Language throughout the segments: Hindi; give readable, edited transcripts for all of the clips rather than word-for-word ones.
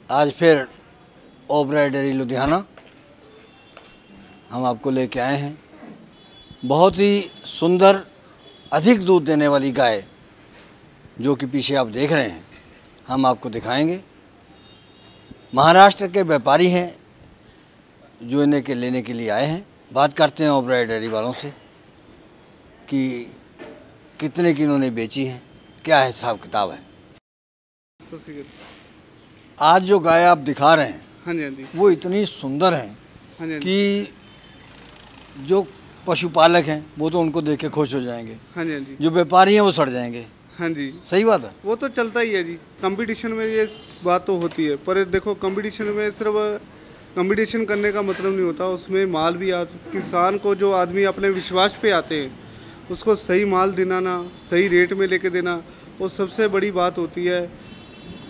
आज फिर ओबराय डेयरी लुधियाना हम आपको लेके आए हैं। बहुत ही सुंदर अधिक दूध देने वाली गाय जो कि पीछे आप देख रहे हैं, हम आपको दिखाएंगे। महाराष्ट्र के व्यापारी हैं जो इन्हें के लेने के लिए आए हैं। बात करते हैं ओबराय डेयरी वालों से कि कितने की इन्होंने बेची है, क्या हिसाब किताब है। आज जो गाय आप दिखा रहे हैं, हाँ जी, हाँ जी, वो इतनी सुंदर हैं हाँ जी, कि जो पशुपालक हैं वो तो उनको देख के खुश हो जाएंगे, हाँ जी, हाँ जी, जो व्यापारी हैं वो सड़ जाएंगे। हाँ जी, सही बात है। वो तो चलता ही है जी। कंपटीशन में ये बात तो होती है, पर देखो कंपटीशन में सिर्फ कंपटीशन करने का मतलब नहीं होता, उसमें माल भी किसान को जो आदमी अपने विश्वास पे आते हैं उसको सही माल दिलाना, सही रेट में लेके देना, वो सबसे बड़ी बात होती है।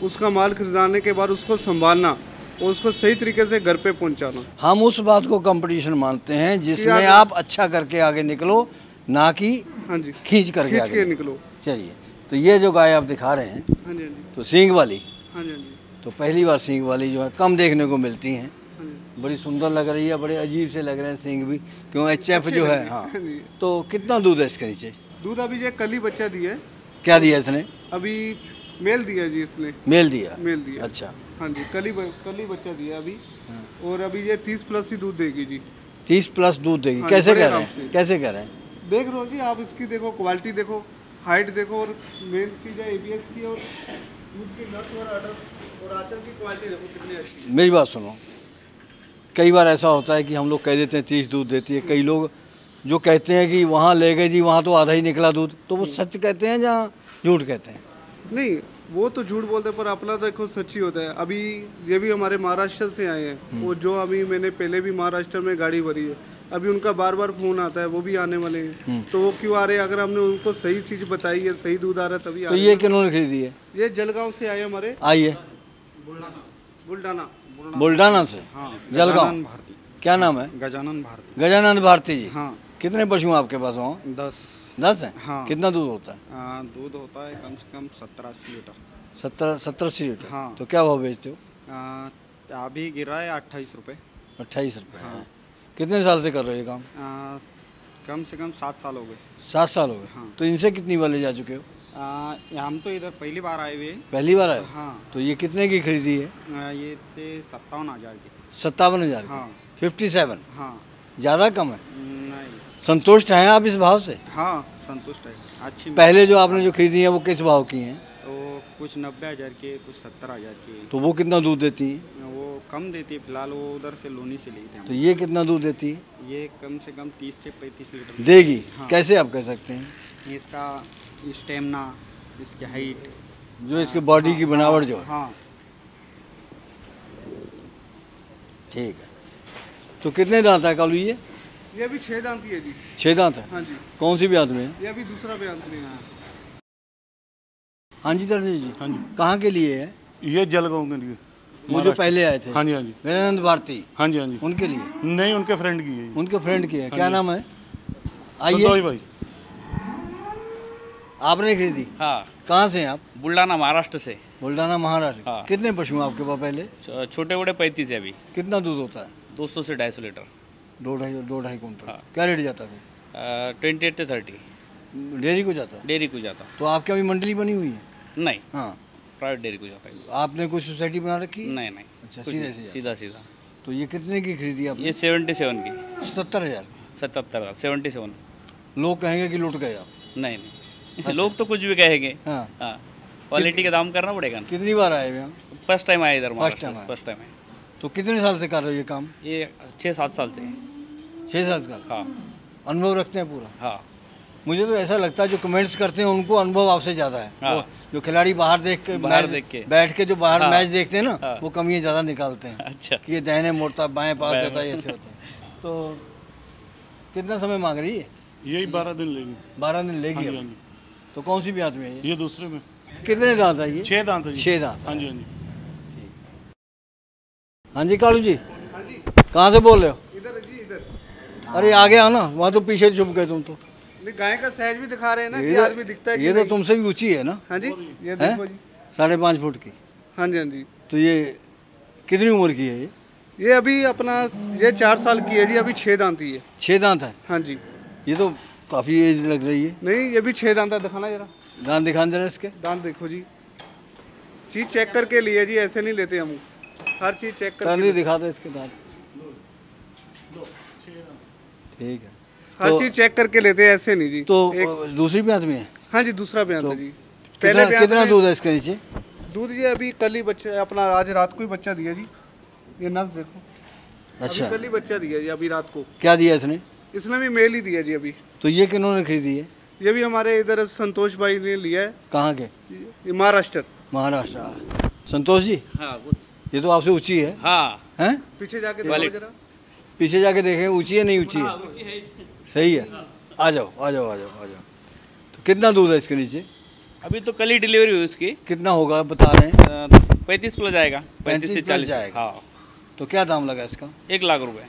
उसका माल खरीदाने के बाद उसको संभालना और उसको सही तरीके से घर पे पहुंचाना। हम उस बात को कंपटीशन मानते हैं जिसमें आप अच्छा करके आगे निकलो, ना कि हाँ जी, खींच करके खींच के आगे निकलो। चलिए, तो ये जो गाय आप दिखा रहे हैं, हाँ जी, हाँ जी, तो सींग वाली, हाँ जी, हाँ जी, तो पहली बार सींग वाली जो है कम देखने को मिलती हैं। हाँ जी। बड़ी सुंदर लग रही है, बड़े अजीब से लग रहे हैं सींग भी, क्यों एचएफ जो है। हाँ, हाँ जी। तो कितना दूध है इसके नीचे? दूध अभी ये कल ही बच्चा दिया है, क्या दिया इसने? अभी मेल दिया जी इसने, मेल दिया। मेल दिया। अच्छा, हाँ जी, कल ही बच्चा दिया अभी। और अभी ये 30+ ही दूध देगी जी। 30 प्लस दूध देगी। हाँ, कैसे बड़े कह रहे आराम हैं, से। कैसे कह रहे हैं? देख रहे हो जी आप, इसकी देखो क्वालिटी, देखो हाइट देखो, और मेन चीज़ है एबीएस की, और दूध की नस और अडर और आंचल की क्वालिटी देखो कितनी अच्छी है। मेरी बात सुनो, कई बार ऐसा होता है कि हम लोग कह देते हैं 30 दूध देती है, कई लोग जो कहते हैं कि वहाँ ले गए जी, वहाँ तो आधा ही निकला दूध, तो वो सच कहते हैं या झूठ कहते हैं? नहीं, वो तो झूठ बोलते हैं, पर अपना तो देखो सच ही होता है। अभी ये भी हमारे महाराष्ट्र से आए हैं, वो जो अभी मैंने पहले भी महाराष्ट्र में गाड़ी भरी है, अभी उनका बार बार फोन आता है, वो भी आने वाले हैं। तो वो क्यों आ रहे हैं? अगर हमने उनको सही चीज़ बताई है, सही दूध आ रहा है, तभी आ तो रहे ये हैं। किन्होंने खरीदी है? ये जलगांव से आए हमारे, आइए, बुल्डाना। बुल्डाना से। हाँ, जलगांव। भारती। क्या नाम है? गजानन भारती। गजानंद भारती जी। हाँ, कितने पशु हैं आपके पास वहाँ? 10। 10 हैं। हाँ। कितना दूध होता है? दूध होता है कम से कम 70-80 लीटर। 70-80 लीटर। हाँ। तो क्या भाव बेचते हो? अभी गिरा है 28 रुपये। 28 रुपये। हाँ। कितने साल से कर रहे हो ये काम? कम से कम 7 साल हो गए। 7 साल हो गए। हाँ। तो इनसे कितनी वाले जा चुके हो? हम तो इधर पहली बार आए हुए हैं। पहली बार आए? हाँ। तो ये कितने की खरीदी है? ये थे 57,000 की। 57,000 हाँ। 57। हाँ। ज़्यादा कम है? नहीं। संतुष्ट हैं आप इस भाव से? हाँ, संतुष्ट है। अच्छी। पहले जो आपने जो खरीदी है वो किस भाव की हैं? वो कुछ 90,000 के, कुछ 70,000 के। तो वो कितना दूध देती है? वो कम देती है फिलहाल, वो उधर से लोनी से लेते हैं। तो ये कितना दूध देती है? ये कम से कम 30 से 35 लीटर देगी। हाँ। कैसे आप कह सकते हैं? इसका स्टेमिना, इसकी हाइट, जो इसके बॉडी की बनावट जो है। हाँ। ठीक है। तो कितने दांत है कालू ये? ये भी 6 दांत ही है जी। 6 दांत है। हाँ जी, कौन सी ब्यांत में है? ये भी दूसरा बयान नहीं है। हाँ जी तरजी जी। हाँ जी, कहाँ के लिए है? ये जलगांव के लिए। वो जो पहले आए थे? हाँ जी, हाँ जी, गजानंद भारती, हाँ जी, हाँ जी। उनके लिए? नहीं, उनके फ्रेंड की है। उनके फ्रेंड की है। हाँ क्या जी। नाम है? संतोष आइए। भाई। आपने खरीदी? हाँ, कहाँ से हैं आप? बुल्डाना महाराष्ट्र से। बुल्डाना महाराष्ट्र। हाँ। कितने पशु हैं आपके पास पहले? छोटे बड़े 35 है अभी। कितना दूध होता है? 200 से 250 लीटर। 2-2.5 कुंटल। हाँ। क्या रेट जाता है? 28 से 30 डेयरी को जाता है? डेयरी को जाता। तो आपके अभी मंडली बनी हुई है? नहीं, हाँ। प्राइवेट डेयरी को जाता है। आपने कोई सोसाइटी बना रखी है? नहीं नहीं, अच्छा, कुछ सीधे नहीं, सीधे। सीधा सीधा। तो ये कितने की खरीदी आपने? ये 77 की। 77,000। 77 77। लोग कहेंगे कि लूट गए आप। नहीं नहीं, लोग तो कुछ भी कहेंगे। हाँ। हाँ, क्वालिटी का दाम करना पड़ेगा ना। कितनी बार आए हुए हैं? फर्स्ट टाइम आया इधर time महाराष्ट्र, आए। फर्स्ट टाइम आया। तो कितने साल से कर रहे हो ये काम? ये 6-7 साल से। 6 साल का हाँ अनुभव रखते हैं पूरा? हाँ मुझे तो ऐसा लगता है जो कमेंट्स करते हैं उनको अनुभव आपसे ज़्यादा है। हाँ। वो जो खिलाड़ी बाहर देख के बाहर मैच देख के। बैठ के जो बाहर हाँ। मैच देखते हैं ना, हाँ। वो कमियां ज़्यादा निकालते हैं अच्छा। कि ये दाहिने मोड़ता, बाएं पास बाएं देता है, ऐसे होता है। तो कितना समय मांग रही है? यही 12 दिन लेगी। 12 दिन लेगी हाँ जी, अब। हाँ जी। तो कौन सी ब्याज में है ये? ये दूसरे में कितने दांत है ये? 6 दांत है जी। 6 दांत। हाँ जी, हाँ जी। हाँ जी कालू जी, हाँ जी, कहाँ से बोल रहे हो? इधर जी, इधर। अरे आगे आओ ना, वहाँ तो पीछे छुप गए तुम तो। नहीं, गाय का साइज भी दिखा रहे हैं ना कि ये आदमी दिखता है कि ये तो नहीं। तुमसे भी ऊंची है ना? हाँ जी, ये हैं? देखो जी। 5.5 फुट की। हाँ जी, हाँ जी। तो ये कितनी उम्र की है ये अभी अपना ये 4 साल की है जी, अभी 6 दांत ही है। 6 दांत है? हाँ जी। ये तो काफ़ी एज लग रही है। नहीं, ये भी 6 दांत है, दिखाना जरा दांत दिखाने जरा इसके। दांत देखो जी, चीज़ चेक करके लिए जी, ऐसे नहीं लेते हम, हर चीज़ चेक करके। दिखा दो इसके दांत। ठीक है, हर चीज़ चेक करके लेते हैं, ऐसे नहीं जी। तो दूसरी ब्यात में है? हाँ जी, दूसरा ब्यात है जी। पहले कितना दूध है इसके नीचे? दूध ये अभी कल ही बच्चा अपना, आज रात को ही बच्चा दिया जी। ये नस देखो। अच्छा, कल ही बच्चा दिया जी, अभी रात को। क्या दिया इसने? इसने भी मेल ही दिया जी अभी। तो ये किन्होंने खरीदी है? ये भी हमारे इधर संतोष भाई ने लिया है। कहाँ के? ये महाराष्ट्र। महाराष्ट्र। संतोष जी, हाँ ये तो आपसे ऊंची है। हाँ हैं? पीछे जाके देखो जरा। पीछे जाके देखें, ऊंची है नहीं ऊंची है? सही है। आ जाओ आ जाओ आ जाओ आ जाओ। तो कितना दूध है इसके नीचे? अभी तो कल ही डिलीवरी हुई उसकी। कितना होगा बता रहे हैं? 35 प्लस आएगा, 35 से 40 जाएगा। हाँ। तो क्या दाम लगा इसका? 1 लाख रुपए।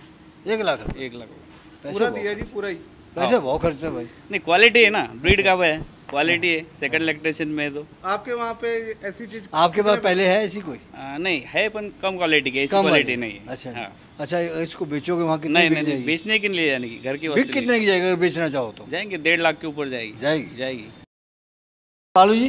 1 लाख रुपए? 1 लाख रुपए। पैसे पूरा बहुत- दिया जी, पूरा ही। पैसे बहुत खर्चे भाई। नहीं, क्वालिटी है ना, ब्रीड का है, क्वालिटी है, सेकंड लैक्टेशन में है तो। आपके वहाँ पे ऐसी चीज आपके पास पहले है ऐसी कोई? नहीं है, पर कम क्वालिटी की, ऐसी कम क्वालिटी वाली? नहीं है। अच्छा हाँ। अच्छा, इसको बेचोगे वहाँ कितने नहीं बिक नहीं नहीं, जाएगी? बेचने के लिए यानी कि घर की बिक वस्तु कितने की जाएगी अगर बेचना चाहो तो? जाएंगे 1.5 लाख के ऊपर जाएगी। जाएगी? जाएगी। कालू जी,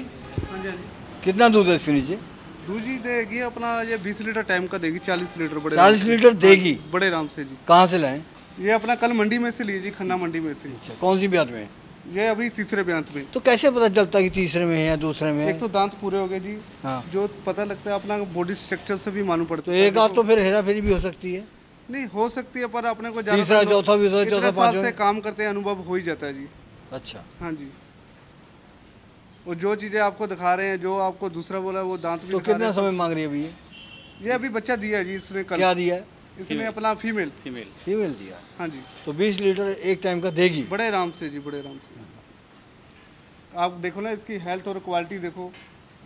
हाँ जी, हाँ जी। कितना दूध है इसके नीचे? दूध जी देगी अपना, ये 20 लीटर टाइम का देगी, 40 लीटर बड़े 40 लीटर देगी? बड़े आराम से जी। कहाँ से लाएं? ये अपना कल मंडी में से ली जी, खन्ना मंडी में से। अच्छा, कौन सी ब्यात में? ये अभी तीसरे ब्यांत में। तो कैसे पता चलता कि तीसरे में है या दूसरे में है? एक तो दांत पूरे हो गए जी। हाँ। जो पता लगता है अपना बॉडी स्ट्रक्चर से भी मालूम पड़ता तो है। एक आध तो फिर हेरा फेरी भी हो सकती है। नहीं हो सकती है, पर अपने को ज्यादा तीसरा चौथा भी हो सकता है, चौथा इतने साल पांचवा से काम करते हैं, अनुभव हो ही जाता है जी। अच्छा, हाँ जी। वो जो चीजें आपको दिखा रहे हैं, जो आपको दूसरा बोला वो दांत भी तो दिखा कितना रहे समय मांग रही है अभी ये? हैं। ये अभी बच्चा दिया जी इसने कल। क्या दिया है? इसने अपना फीमेल। फीमेल। फीमेल दिया। हाँ जी, तो 20 लीटर एक टाइम का देगी? बड़े आराम से जी, बड़े आराम से। आप देखो ना इसकी हेल्थ और क्वालिटी देखो,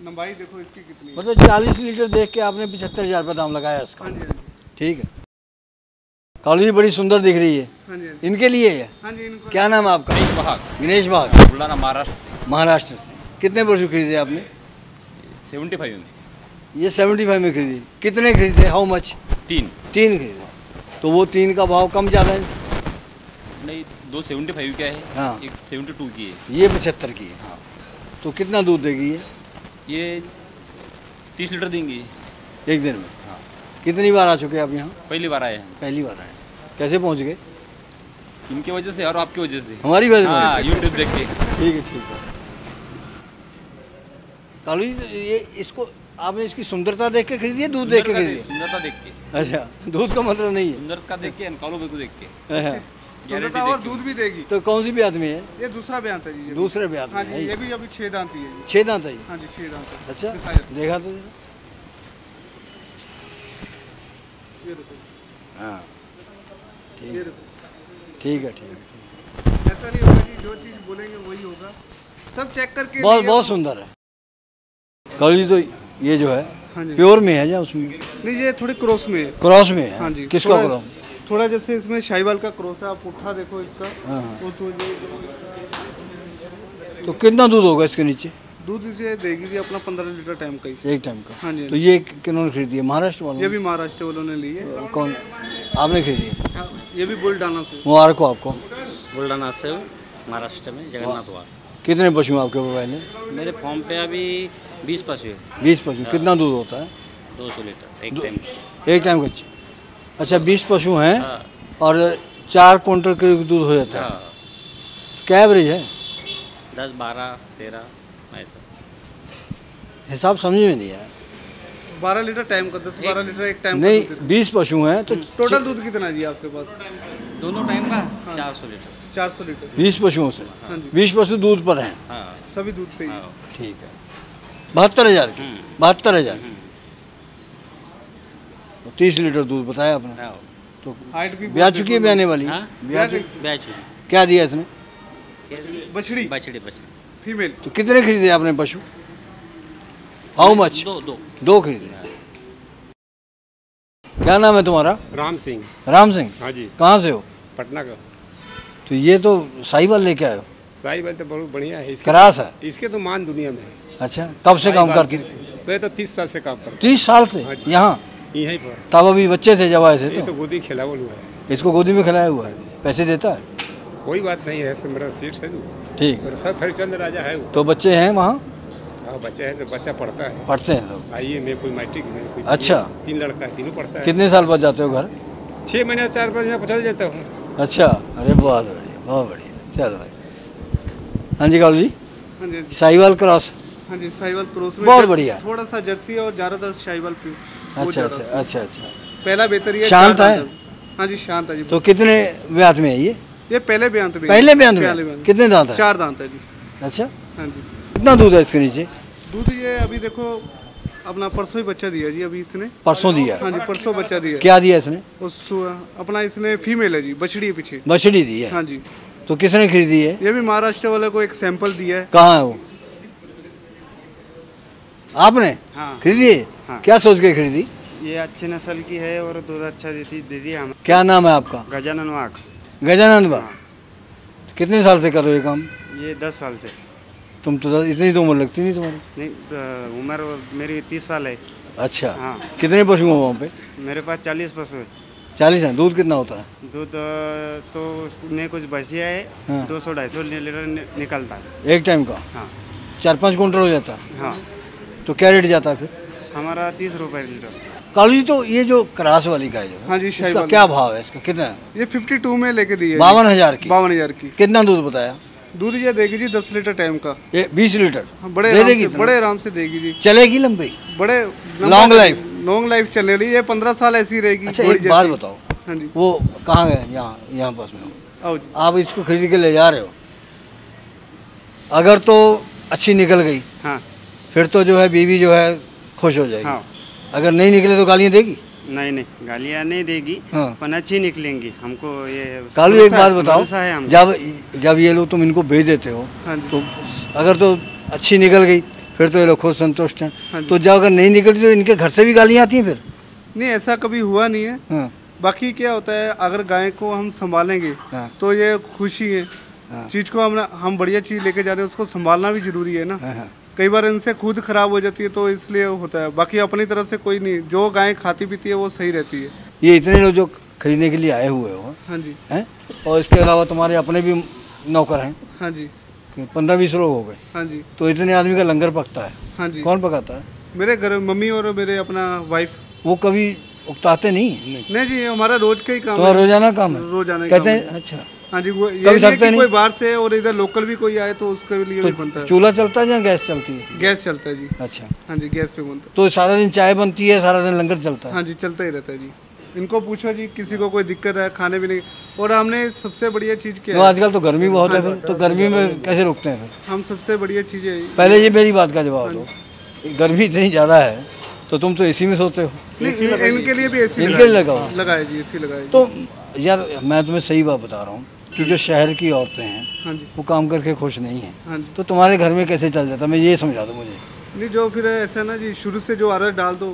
लंबाई देखो इसकी कितनी है। मतलब 40 लीटर देख के आपने 75,000 रुपये दाम लगाया इसका? हाँ जी, हाँ जी। ठीक है। कालू जी बड़ी सुंदर दिख रही है, हाँ जी, हाँ जी। इनके लिए है? हाँ जी, इनको क्या नाम है आपका? दिनेश भाग, बुल्ढाणा महाराष्ट्र से। महाराष्ट्र से। कितने पशु खरीदे आपने? 75 में ये 75 में खरीदी। कितने खरीदे? How much? 3 3 खरीदे। तो वो 3 का भाव कम ज़्यादा है? नहीं, 2 75 का है। हाँ। एक 72 की है। ये 75 की है। हाँ। तो कितना दूध देगी ये ये 30 लीटर देंगी एक दिन में? हाँ। कितनी बार आ चुके आप यहाँ? पहली बार आए हैं पहली बार आए। कैसे पहुँच गए? इनकी वजह से और आपकी वजह से। हमारी वजह से? हाँ, यूट्यूब देख के। ठीक है ठीक है। कालू जी, ये इसको आपने इसकी सुंदरता देख के खरीदी है, दूध देख के खरीदी है? सुंदरता देख के। अच्छा, दूध का मतलब नहीं है? सुंदरता देख के, कालो को देख के। सुंदरता और दूध भी देगी। तो कौन सी ब्यात में है? ये दूसरा ब्यांत है जी, ये। दूसरे ब्यात हाँ में जी, है ये ये? भी अभी 6 दांत ही है जी। 6 दांत है ये? हाँ जी, 6 दांत है। अच्छा, दिखाया। देखा तो जरा। ये देखो, हाँ, ठीक ये है देखो। ठीक है ठीक है। ऐसा नहीं होगा जी, जो चीज बोलेंगे वही होगा, सब चेक करके। बहुत लिए बहुत हम- सुंदर है। कालू जी, तो ये जो है हाँ जी। प्योर में है या उसमें नहीं, ये थोड़ी क्रॉस में है। क्रॉस में है? हाँ जी। किसका थोड़ा- क्रॉस? थोड़ा जैसे इसमें शाहीवाल का क्रॉस है, आप उठा देखो इसका। हाँ, हाँ। वो तो ये तो कितना दूध होगा इसके नीचे दूध इसे देगी जी अपना 15 लीटर टाइम का ही। एक टाइम का? हाँ जी। तो ये किन्होंने खरीदी है? महाराष्ट्र वालों ये ने? भी महाराष्ट्र वालों ने ली है। कौन? आपने खरीदी है? ये भी बुल्ढाणा से। मुबारक हो आपको। बुल्ढाना से महाराष्ट्र में जगन्नाथ वार्ड। कितने पशु हैं आपके मोबाइल में? मेरे फॉर्म पे अभी 20 पशु है। 20 पशु। कितना दूध होता है 200 लीटर एक टाइम। एक टाइम का? अच्छा, 20 पशु हैं हाँ। और 4 क्विंटल के दूध हो जाता है। हाँ, क्या एवरेज है? 10 12 13 ऐसा। हिसाब समझ में नहीं आया। 12 लीटर टाइम का, 10-12 लीटर एक टाइम नहीं, का। 20 पशु हैं तो टोटल दूध कितना जी आपके पास? दोनों टाइम का 400 लीटर। 400 लीटर। 20 पशुओं से? हाँ जी। 20 पशु दूध पर हैं? हाँ। सभी दूध पे ही। हाँ। ठीक है। 72,000 की? 72,000। तो 30 लीटर दूध बताया आपने। हाँ। तो हाइट भी ब्याह चुकी है ब्याने वाली? हाँ? ब्याह चुकी? बैच क्या दिया इसने? बछड़ी बछड़ी फीमेल। तो कितने खरीदे आपने पशु? How much? 2 2 खरीदे। क्या नाम है तुम्हारा? राम सिंह। राम सिंह। हाँ जी, कहाँ से हो? पटना का। तो ये तो साहिवाल लेके आए हो? साहिवाल तो बहुत बढ़िया है इसके। क्रास है? इसके तो मान दुनिया में है। अच्छा, कब से काम करती? मैं तो 30 साल से काम करता 30 साल से हाँ जी। यहाँ? यहीं पर। तब अभी बच्चे थे जब आए थे ये तो तो गोदी खिला हुआ है, इसको गोदी में खिलाया हुआ है, पैसे देता है? कोई बात नहीं है, मेरा सीट है तो। ठीक। और सब हरिचंद राजा है वो। तो बच्चे हैं वहाँ? हाँ बच्चे हैं तो बच्चा पढ़ता है। पढ़ते हैं लोग? आइए मैं कोई मैट्रिक में कोई अच्छा। 3 लड़का है, तीनों पढ़ता है। कितने साल बाद जाते हो घर? 6 महीने 4-5 महीने पहुँचा जाता हूँ। अच्छा, अरे बहुत बढ़िया, बहुत बढ़िया। चलो भाई। हाँ जी कालू जी, हाँ जी साहिवाल क्रॉस। हाँ जी, साहिवाल क्रॉस में बहुत बढ़िया। थोड़ा सा जर्सी और ज़्यादातर साहिवाल प्योर। अच्छा अच्छा अच्छा अच्छा। पहला बेहतर ये शांत चार है? दांत हाँ जी शांत है जी। तो कितने ब्यात में है ये पहले ब्यांत में। पहले ब्यात पहले में कितने दांत है? 4 दांत है जी। अच्छा, हाँ जी। कितना दूध है इसके नीचे? दूध ये अभी देखो अपना परसों ही बच्चा दिया जी, अभी इसने। परसों दिया? हाँ जी परसों बच्चा दिया। क्या दिया इसने? उस अपना इसने फीमेल है जी, बछड़ी है पीछे। बछड़ी दी है? हाँ जी। तो किसने खरीदी है? ये भी महाराष्ट्र वाले को एक सैंपल दिया है। कहाँ है वो? आपने हाँ। खरीदी है? हाँ। क्या सोच के खरीदी? ये अच्छी नस्ल की है और दूध अच्छा देती दीदी हम। क्या नाम है आपका? गजानन वाघ। गजानंद बा। कितने साल से कर रहे हो ये काम? ये 10 साल से। तुम तो इतनी तो उम्र लगती नहीं तुम्हारी। नहीं उम्र मेरी 30 साल है। अच्छा। हाँ। कितने पशु हैं वहाँ पे? मेरे पास 40 पशु है। 40 है। दूध कितना होता है? दूध तो उसमें कुछ बचिया है। हाँ। 200-250 लीटर निकलता है एक टाइम का? हाँ 4-5 कुंटल हो जाता है? हाँ। तो क्या रेट जाता है फिर? हमारा 30 रुपये लीटर। कालू जी, तो ये जो क्रास वाली गाय जो है, हाँ जी, इसका शाहीवाल। क्या भाव है? इसका कितना है? ये 52 में लेके दी है। 52,000 की? 52,000 की। कितना दूध बताया? दूध ये देगी जी 10 लीटर टाइम का। ये 20 लीटर? हाँ, बड़े दे आराम देगी से, इतना? बड़े आराम से देगी जी। चलेगी लंबी? बड़े लॉन्ग लाइफ? लॉन्ग लाइफ चलने वाली। ये 15 साल ऐसी रहेगी। अच्छा घोड़ी एक बात जैसी। बताओ, हाँ जी वो कहाँ गए? यहाँ पास में हो। आओ जी। आप इसको खरीद के ले जा रहे हो, अगर तो अच्छी निकल गई हाँ फिर तो जो है बीवी जो है खुश हो जाएगी। हाँ। अगर नहीं निकले तो गालियाँ देगी? नहीं गालियाँ नहीं देगी। हाँ। पर अच्छी निकलेंगी हमको ये। कालू एक बात बताओ, भरोसा है हमको। जब ये लोग तुम इनको भेज देते हो हाँ जी। तो अगर तो अच्छी निकल गई फिर तो ये लोग खुद संतुष्ट हाँ हैं, जी। तो जब अगर नहीं निकलती तो इनके घर से भी गालियाँ आती हैं फिर? नहीं ऐसा कभी हुआ नहीं है। हाँ। बाकी क्या होता है, अगर गाय को हम संभालेंगे हाँ। तो ये खुशी है। हाँ। चीज़ को हम बढ़िया चीज़ लेके जा रहे हैं, उसको संभालना भी जरूरी है ना। हाँ, हाँ। कई बार इनसे खुद खराब हो जाती है तो इसलिए होता है। बाकी अपनी तरफ से कोई नहीं, जो गाय खाती पीती है वो सही रहती है। ये इतने लोग जो खरीदने के लिए आए हुए हो हाँ जी। हैं, और इसके अलावा तुम्हारे अपने भी नौकर हैं, हाँ जी। 15-20 लोग हो गए, हाँ जी। तो इतने आदमी का लंगर पकता है? हाँ जी। कौन पकाता है? मेरे घर मम्मी और मेरे अपना वाइफ। वो कभी उकताते नहीं? नहीं जी, ये हमारा रोज का ही काम तुम्हारा है। रोजाना काम है? रोजाना ही कहते काम हैं? अच्छा। हाँ जी। वो ये कभी नहीं है थकते कि नहीं? कोई बाहर से और इधर लोकल भी कोई आए तो उसके लिए भी बनता तो है। चूल्हा चलता है या गैस चलती है? गैस चलता है जी। अच्छा। हाँ जी गैस पे बनता तो सारा दिन चाय बनती है, सारा दिन लंगर चलता है। है? हाँ जी चलता ही रहता है जी। इनको पूछो जी, किसी को कोई दिक्कत है खाने पीने की। और हमने सबसे बढ़िया चीज़ क्या तो है, आजकल तो गर्मी बहुत है, फिर तो गर्मी में कैसे रुकते हैं फिर? हम सबसे बढ़िया चीज़ है पहले ये मेरी बात का जवाब दो, गर्मी इतनी ज़्यादा है तो तुम तो एसी में सोते हो, नहीं, इनके लिए भी एसी इनके लिए लगाओ। लगाए जी, एसी लगाए। तो यार मैं तुम्हें सही बात बता रहा हूँ कि जो शहर की औरतें हैं हाँ जी। वो काम करके खुश नहीं हैं, हाँ जी। तो तुम्हारे घर में कैसे चल जाता? मैं ये समझा दो मुझे। नहीं जो फिर ऐसा ना जी, शुरू से जो आदत डाल दो